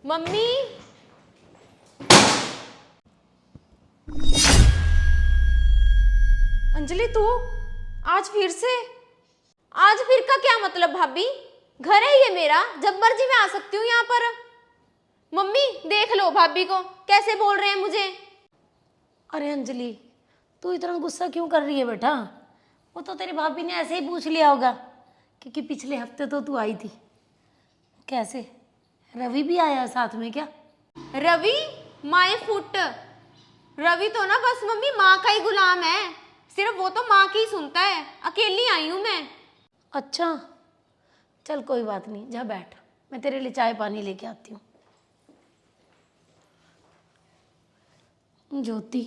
Mummy. Anjali तू आज फिर से? आज फिर का क्या मतलब भाभी? घर है ये मेरा, जब मर्जी मैं आ सकती हूँ यहाँ पर। मम्मी देख लो भाभी को कैसे बोल रहे हैं मुझे। अरे अंजलि, तू इतना गुस्सा क्यों कर रही है बेटा? वो तो तेरी भाभी ने ऐसे ही पूछ लिया होगा, क्योंकि पिछले हफ्ते तो तू आई थी। कैसे, रवि भी आया है साथ में क्या? रवि? My foot. रवि तो ना बस मम्मी माँ का ही गुलाम है, सिर्फ वो तो माँ की ही सुनता है। अकेली आई हूँ मैं। अच्छा, चल कोई बात नहीं, जा बैठ, मैं तेरे लिए चाय पानी लेके आती हूँ। ज्योति,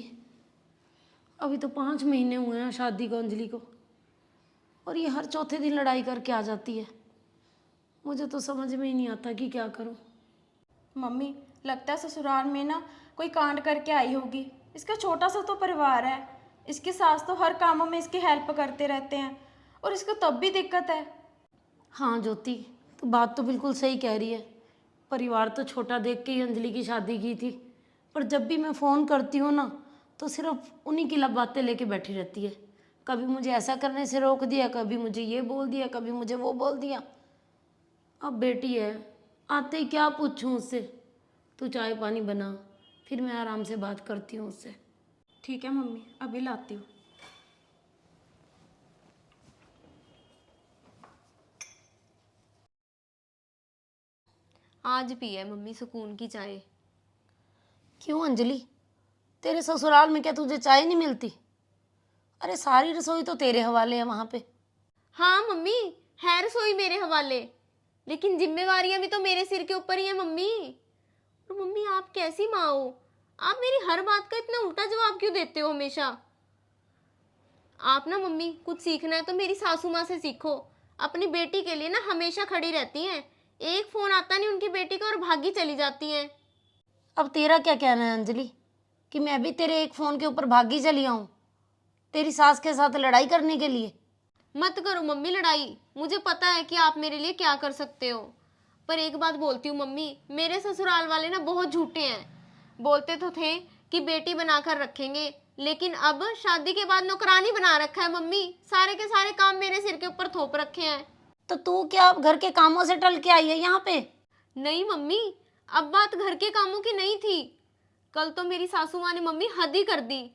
अभी तो 5 महीने हुए हैं शादी को अंजलि को, और ये हर चौथे दिन लड़ाई करके आ जाती है। मुझे तो समझ में ही नहीं आता कि क्या करूँ। मम्मी, लगता है ससुराल में ना कोई कांड करके आई होगी। इसका छोटा सा तो परिवार है, इसकी सास तो हर कामों में इसकी हेल्प करते रहते हैं और इसको तब भी दिक्कत है। हाँ ज्योति, तो बात तो बिल्कुल सही कह रही है। परिवार तो छोटा देख के ही अंजलि की शादी की थी, पर जब भी मैं फ़ोन करती हूँ ना, तो सिर्फ उन्हीं की लब बातें लेके बैठी रहती है। कभी मुझे ऐसा करने से रोक दिया, कभी मुझे ये बोल दिया, कभी मुझे वो बोल दिया। अब बेटी है, आते ही क्या पूछूं उससे। तू चाय पानी बना, फिर मैं आराम से बात करती हूँ उससे। ठीक है मम्मी, अभी लाती हूँ। आज पी है मम्मी सुकून की चाय। क्यों अंजलि, तेरे ससुराल में क्या तुझे चाय नहीं मिलती? अरे सारी रसोई तो तेरे हवाले है वहाँ पे। हाँ मम्मी, है रसोई मेरे हवाले, लेकिन जिम्मेवारियां भी तो मेरे सिर के ऊपर ही है मम्मी। और मम्मी आप कैसी माँ हो? आप मेरी हर बात का इतना उल्टा जवाब क्यों देते हो हमेशा? आप ना मम्मी कुछ सीखना है तो मेरी सासू माँ से सीखो। अपनी बेटी के लिए ना हमेशा खड़ी रहती हैं। एक फोन आता नहीं उनकी बेटी का और भागी चली जाती हैं। अब तेरा क्या कहना है अंजलि, कि मैं भी तेरे एक फ़ोन के ऊपर भागी चली आऊँ तेरी सास के साथ लड़ाई करने के लिए? मत करो मम्मी लड़ाई, मुझे पता है कि आप मेरे लिए क्या कर सकते हो। पर एक बात बोलती हूँ मम्मी, मेरे ससुराल वाले ना बहुत झूठे हैं। बोलते तो थे कि बेटी बनाकर रखेंगे, लेकिन अब शादी के बाद नौकरानी बना रखा है मम्मी। सारे के सारे काम मेरे सिर के ऊपर थोप रखे हैं। तो तू क्या अब घर के कामों से टल के आई है यहाँ पे? नहीं मम्मी, अब बात घर के कामों की नहीं थी। कल तो मेरी सासू माँ ने मम्मी हद ही कर दी।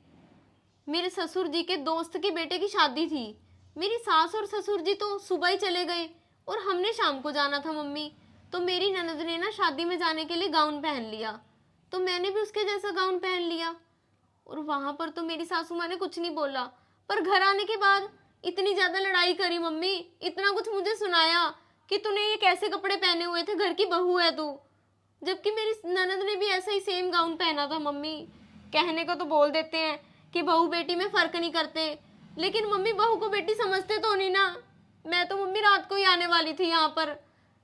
मेरे ससुर जी के दोस्त के बेटे की शादी थी। मेरी सास और ससुर जी तो सुबह ही चले गए और हमने शाम को जाना था मम्मी। तो मेरी ननद ने ना शादी में जाने के लिए गाउन पहन लिया, तो मैंने भी उसके जैसा गाउन पहन लिया। और वहां पर तो मेरी सासू माँ ने कुछ नहीं बोला, पर घर आने के बाद इतनी ज्यादा लड़ाई करी मम्मी। इतना कुछ मुझे सुनाया कि तूने ये कैसे कपड़े पहने हुए थे, घर की बहू है तू। जबकि मेरी ननद ने भी ऐसा ही सेम गाउन पहना था मम्मी। कहने को तो बोल देते हैं कि बहू बेटी में फर्क नहीं करते, लेकिन मम्मी बहू को बेटी समझते तो नहीं ना। मैं तो मम्मी रात को ही आने वाली थी यहाँ पर,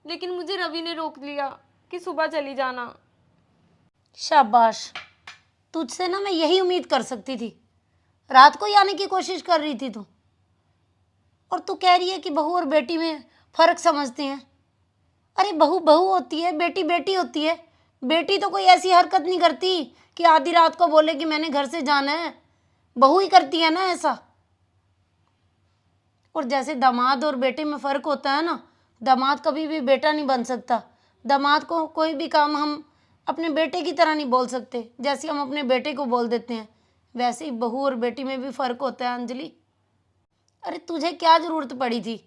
लेकिन मुझे रवि ने रोक लिया कि सुबह चली जाना। शाबाश, तुझसे ना मैं यही उम्मीद कर सकती थी। रात को ही आने की कोशिश कर रही थी तू, और तू कह रही है कि बहू और बेटी में फ़र्क समझते हैं। अरे बहू बहू होती है, बेटी बेटी होती है। बेटी तो कोई ऐसी हरकत नहीं करती कि आधी रात को बोले कि मैंने घर से जाना है। बहू ही करती है ना ऐसा। और जैसे दामाद और बेटे में फ़र्क होता है ना, दामाद कभी भी बेटा नहीं बन सकता। दामाद को कोई भी काम हम अपने बेटे की तरह नहीं बोल सकते, जैसे हम अपने बेटे को बोल देते हैं, वैसे ही बहू और बेटी में भी फ़र्क होता है अंजलि। अरे तुझे क्या ज़रूरत पड़ी थी?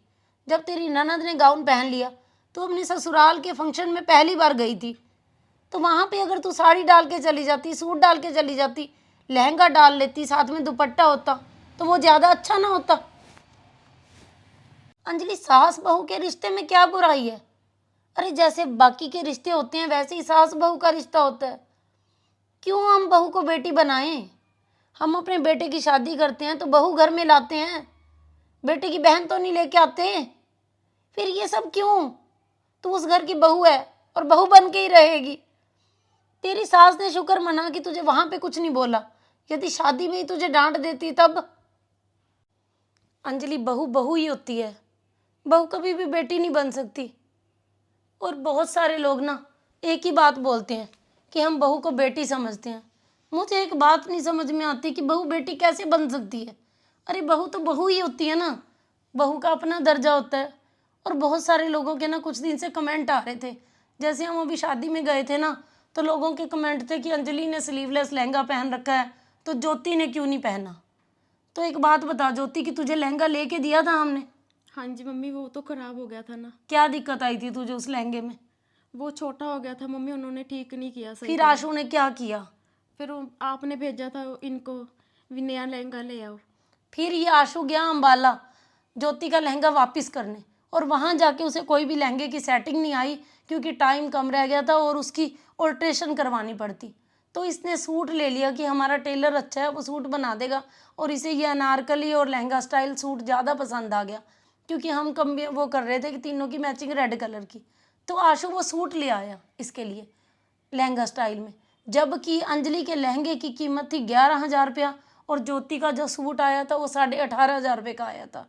जब तेरी ननद ने गाउन पहन लिया, तो अपने ससुराल के फंक्शन में पहली बार गई थी, तो वहाँ पे अगर तू साड़ी डाल के चली जाती, सूट डाल के चली जाती, लहंगा डाल लेती, साथ में दुपट्टा होता, तो वो ज़्यादा अच्छा ना होता? अंजलि, सास बहू के रिश्ते में क्या बुराई है? अरे जैसे बाकी के रिश्ते होते हैं वैसे ही सास बहू का रिश्ता होता है। क्यों हम बहू को बेटी बनाएं? हम अपने बेटे की शादी करते हैं तो बहू घर में लाते हैं, बेटे की बहन तो नहीं लेके आते। फिर ये सब क्यों? तू उस घर की बहू है और बहू बन के ही रहेगी। तेरी सास ने शुक्र मना कि तुझे वहां पे कुछ नहीं बोला, यदि शादी में ही तुझे डांट देती तब। अंजलि, बहू बहू ही होती है, बहू कभी भी बेटी नहीं बन सकती। और बहुत सारे लोग ना एक ही बात बोलते हैं कि हम बहू को बेटी समझते हैं। मुझे एक बात नहीं समझ में आती कि बहू बेटी कैसे बन सकती है। अरे बहू तो बहू ही होती है ना, बहू का अपना दर्जा होता है। और बहुत सारे लोगों के ना कुछ दिन से कमेंट आ रहे थे, जैसे हम अभी शादी में गए थे ना, तो लोगों के कमेंट थे कि अंजलि ने स्लीवलेस लहंगा पहन रखा है तो ज्योति ने क्यों नहीं पहना। तो एक बात बता ज्योति, कि तुझे लहंगा लेके दिया था हमने, हाँ जी मम्मी, वो तो खराब हो गया था ना। क्या दिक्कत आई थी तुझे उस लहंगे में? वो छोटा हो गया था मम्मी, उन्होंने ठीक नहीं किया सही फिर तरह। आशु ने क्या किया? फिर आपने भेजा था इनको भी नया लहंगा ले आओ। फिर ये आशु गया अम्बाला ज्योति का लहंगा वापस करने, और वहाँ जाके उसे कोई भी लहंगे की सेटिंग नहीं आई, क्योंकि टाइम कम रह गया था और उसकी ऑल्ट्रेशन करवानी पड़ती। तो इसने सूट ले लिया कि हमारा टेलर अच्छा है, वो सूट बना देगा, और इसे ये अनारकली और लहंगा स्टाइल सूट ज़्यादा पसंद आ गया, क्योंकि हम कम वो कर रहे थे कि तीनों की मैचिंग रेड कलर की। तो आशु वो सूट ले आया इसके लिए लहंगा स्टाइल में, जबकि अंजलि के लहंगे की कीमत थी 11,000 रुपया, और ज्योति का जो सूट आया था वो 18,500 रुपये का आया था।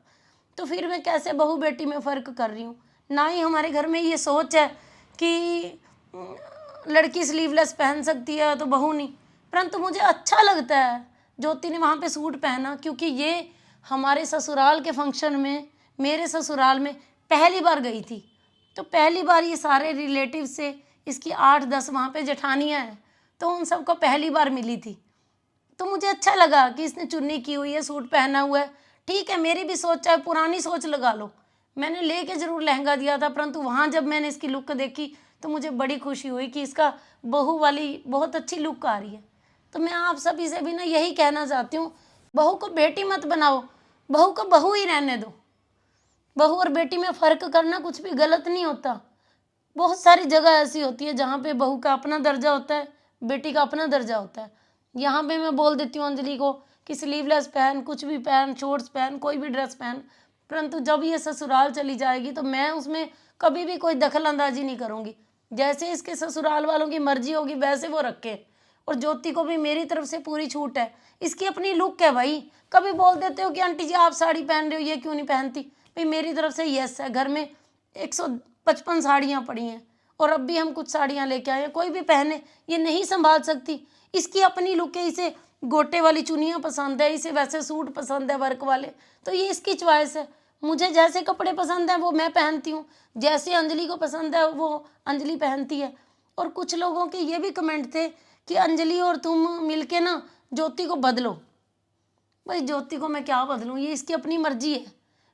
तो फिर मैं कैसे बहू बेटी में फ़र्क कर रही हूँ? ना ही हमारे घर में ये सोच है कि लड़की स्लीवलेस पहन सकती है तो बहू नहीं, परंतु मुझे अच्छा लगता है ज्योति ने वहाँ पे सूट पहना, क्योंकि ये हमारे ससुराल के फंक्शन में, मेरे ससुराल में पहली बार गई थी। तो पहली बार ये सारे रिलेटिव से, इसकी 8-10 वहाँ पे जेठानियाँ हैं, तो उन सबको पहली बार मिली थी। तो मुझे अच्छा लगा कि इसने चुन्नी की हुई है, सूट पहना हुआ है। ठीक है, मेरी भी सोच, चाहे पुरानी सोच लगा लो, मैंने लेके ज़रूर लहंगा दिया था, परंतु वहाँ जब मैंने इसकी लुक देखी तो मुझे बड़ी खुशी हुई कि इसका बहू वाली बहुत अच्छी लुक आ रही है। तो मैं आप सभी से भी ना यही कहना चाहती हूँ, बहू को बेटी मत बनाओ, बहू को बहू ही रहने दो। बहू और बेटी में फ़र्क करना कुछ भी गलत नहीं होता। बहुत सारी जगह ऐसी होती है जहाँ पे बहू का अपना दर्जा होता है, बेटी का अपना दर्जा होता है। यहाँ पे मैं बोल देती हूँ अंजलि को कि स्लीवलेस पहन, कुछ भी पहन, शॉर्ट्स पहन, कोई भी ड्रेस पहन, परंतु जब ये ससुराल चली जाएगी तो मैं उसमें कभी भी कोई दखल अंदाजी नहीं करूँगी। जैसे इसके ससुराल वालों की मर्जी होगी वैसे वो रखे। और ज्योति को भी मेरी तरफ से पूरी छूट है, इसकी अपनी लुक है भाई। कभी बोल देते हो कि आंटी जी आप साड़ी पहन रहे हो, ये क्यों नहीं पहनती? भाई मेरी तरफ से यस है, घर में 155 साड़ियाँ पड़ी हैं और अब भी हम कुछ साड़ियाँ लेके आए हैं, कोई भी पहने, ये नहीं संभाल सकती। इसकी अपनी लुक है, इसे गोटे वाली चुनियाँ पसंद है, इसे वैसे सूट पसंद है वर्क वाले, तो ये इसकी चॉइस है। मुझे जैसे कपड़े पसंद हैं वो मैं पहनती हूँ, जैसे अंजलि को पसंद है वो अंजलि पहनती है। और कुछ लोगों के ये भी कमेंट थे कि अंजलि और तुम मिलके ना ज्योति को बदलो। भाई ज्योति को मैं क्या बदलूँ, ये इसकी अपनी मर्जी है।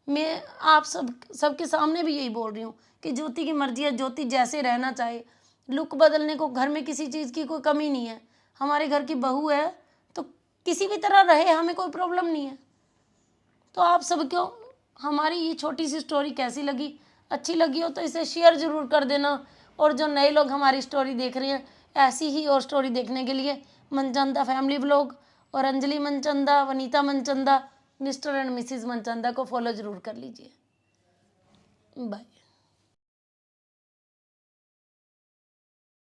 मैं आप सबके सामने भी यही बोल रही हूँ कि ज्योति की मर्जी है, ज्योति जैसे रहना चाहे। लुक बदलने को घर में किसी चीज़ की कोई कमी नहीं है। हमारे घर की बहू है तो किसी भी तरह रहे, हमें कोई प्रॉब्लम नहीं है। तो आप सबको हमारी ये छोटी सी स्टोरी कैसी लगी? अच्छी लगी हो तो इसे शेयर ज़रूर कर देना। और जो नए लोग हमारी स्टोरी देख रहे हैं, ऐसी ही और स्टोरी देखने के लिए मनचंदा फैमिली व्लॉग और Anjali Manchanda, Vanita Manchanda, mister and Mrs Manchanda को फॉलो ज़रूर कर लीजिए। बाय।